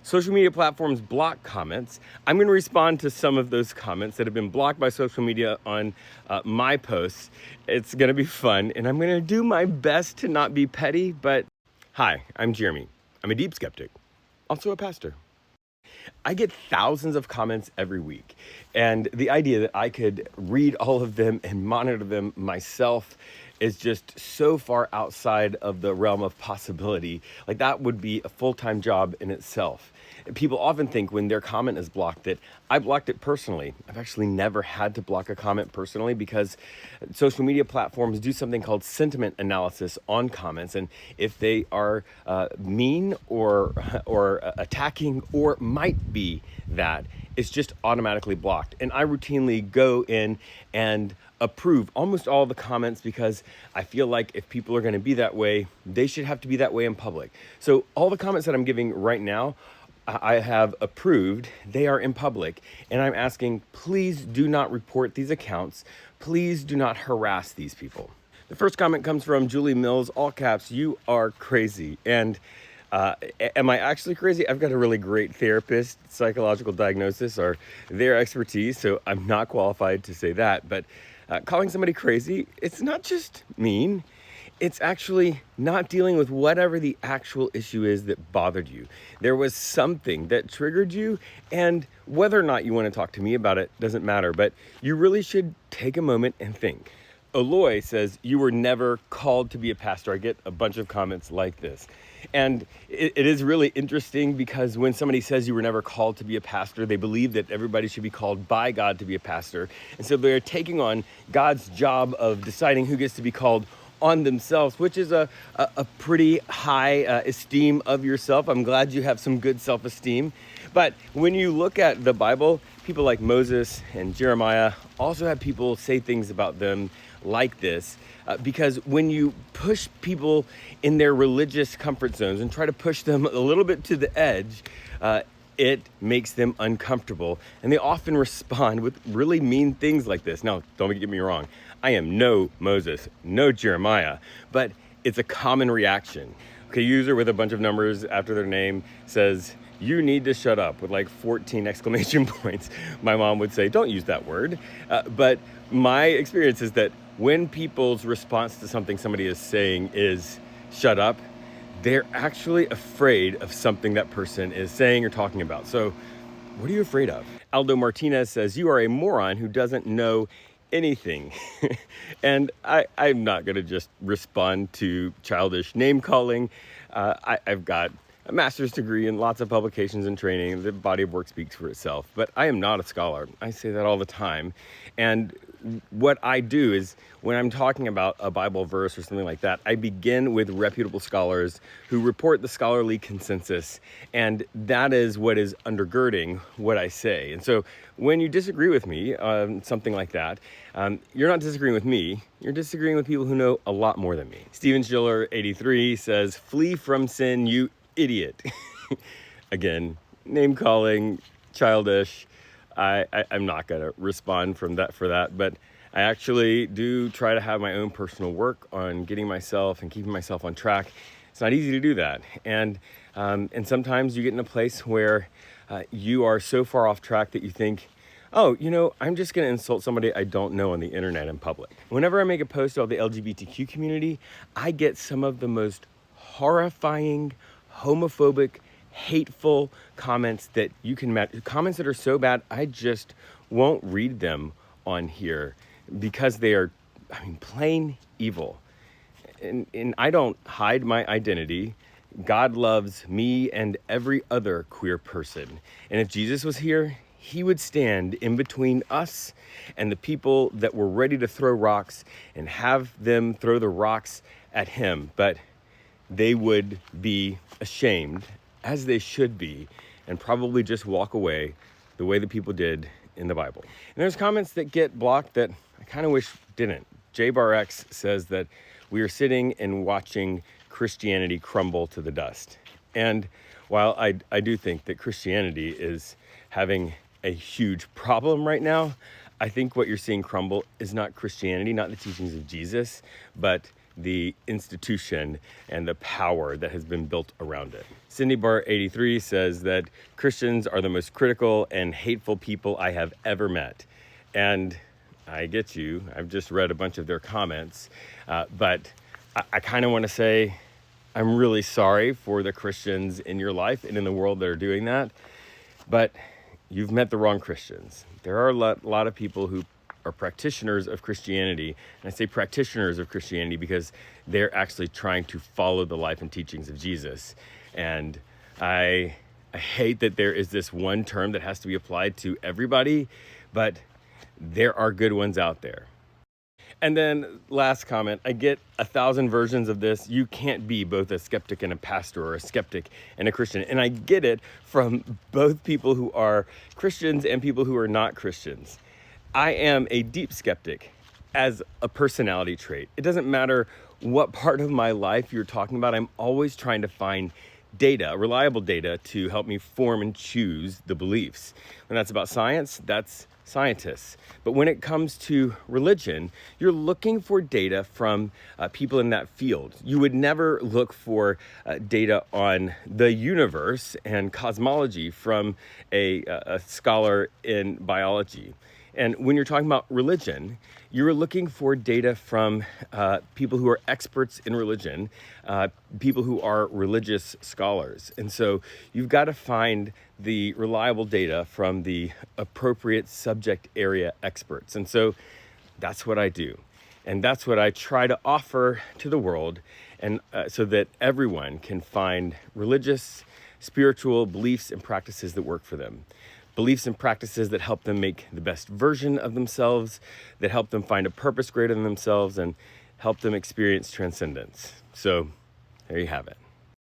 Social media platforms block comments. I'm going to respond to some of those comments that have been blocked by social media on my posts. It's going to be fun, and I'm going to do my best to not be petty, but hi, I'm Jeremy. I'm a deep skeptic, also a pastor. I get thousands of comments every week, and the idea that I could read all of them and monitor them myself is just so far outside of the realm of possibility. Like, that would be a full-time job in itself. People often think when their comment is blocked that I blocked it personally. I've actually never had to block a comment personally because social media platforms do something called sentiment analysis on comments. And if they are mean or attacking or might be that, it's just automatically blocked. And I routinely go in and approve almost all the comments because I feel like if people are going to be that way, they should have to be that way in public. So all the comments that I'm giving right now, I have approved. They are in public, and I'm asking, please do not report these accounts. Please do not harass these people. The first comment comes from Julie Mills, all caps, "You are crazy." And am I actually crazy? I've got a really great therapist. Psychological diagnosis are their expertise, so I'm not qualified to say that. But calling somebody crazy, it's not just mean. It's actually not dealing with whatever the actual issue is that bothered you. There was something that triggered you, and whether or not you want to talk to me about it doesn't matter, but you really should take a moment and think. Aloy says, "You were never called to be a pastor." I get a bunch of comments like this. And it is really interesting because when somebody says you were never called to be a pastor, they believe that everybody should be called by God to be a pastor. And so they're taking on God's job of deciding who gets to be called on themselves, which is a pretty high esteem of yourself. I'm glad you have some good self-esteem. But when you look at the Bible, people like Moses and Jeremiah also have people say things about them like this, because when you push people in their religious comfort zones and try to push them a little bit to the edge, it makes them uncomfortable, and they often respond with really mean things like this. Now, don't get me wrong. I am no Moses, no Jeremiah, but it's a common reaction. Okay, user with a bunch of numbers after their name says, "You need to shut up," with like 14 exclamation points. My mom would say, "Don't use that word." But my experience is that when people's response to something somebody is saying is "shut up," they're actually afraid of something that person is saying or talking about. So what are you afraid of? Aldo Martinez says, "You are a moron who doesn't know anything." And I'm not going to just respond to childish name calling. I've got a master's degree and lots of publications and training. The body of work speaks for itself, but I am not a scholar. I say that all the time. And what I do is when I'm talking about a Bible verse or something like that, I begin with reputable scholars who report the scholarly consensus, and that is what is undergirding what I say. And so when you disagree with me on something like that, you're not disagreeing with me, you're disagreeing with people who know a lot more than me. Steven Schiller, 83, says, "Flee from sin, you idiot." Again, name calling, childish. I'm not going to respond for that, but I actually do try to have my own personal work on getting myself and keeping myself on track. It's not easy to do that. And sometimes you get in a place where you are so far off track that you think, oh, I'm just going to insult somebody I don't know on the internet in public. Whenever I make a post about the LGBTQ community, I get some of the most horrifying, homophobic, hateful comments that you can imagine. Comments that are so bad, I just won't read them on here because they are, plain evil. And I don't hide my identity. God loves me and every other queer person. And if Jesus was here, he would stand in between us and the people that were ready to throw rocks and have them throw the rocks at him. But they would be ashamed, as they should be, and probably just walk away the way the people did in the Bible. And there's comments that get blocked that I kind of wish didn't. JBarX says that we are sitting and watching Christianity crumble to the dust. And while I do think that Christianity is having a huge problem right now, I think what you're seeing crumble is not Christianity, not the teachings of Jesus, but the institution and the power that has been built around it. Cindy Bar 83 says that Christians are the most critical and hateful people I have ever met. And I get you. I've just read a bunch of their comments, but I kind of want to say I'm really sorry for the Christians in your life and in the world that are doing that, but you've met the wrong Christians. There are a lot of people who are practitioners of Christianity, and I say practitioners of Christianity because they're actually trying to follow the life and teachings of Jesus. And I hate that there is this one term that has to be applied to everybody, but there are good ones out there. And then last comment, I get 1,000 versions of this. You can't be both a skeptic and a pastor, or a skeptic and a Christian. And I get it from both people who are Christians and people who are not Christians. I am a deep skeptic as a personality trait. It doesn't matter what part of my life you're talking about. I'm always trying to find data, reliable data, to help me form and choose the beliefs. When that's about science, that's scientists. But when it comes to religion, you're looking for data from people in that field. You would never look for data on the universe and cosmology from a scholar in biology. And when you're talking about religion, you're looking for data from people who are experts in religion, people who are religious scholars. And so you've got to find the reliable data from the appropriate subject area experts. And so that's what I do. And that's what I try to offer to the world, and so that everyone can find religious, spiritual beliefs and practices that work for them. Beliefs and practices that help them make the best version of themselves, that help them find a purpose greater than themselves, and help them experience transcendence. So there you have it.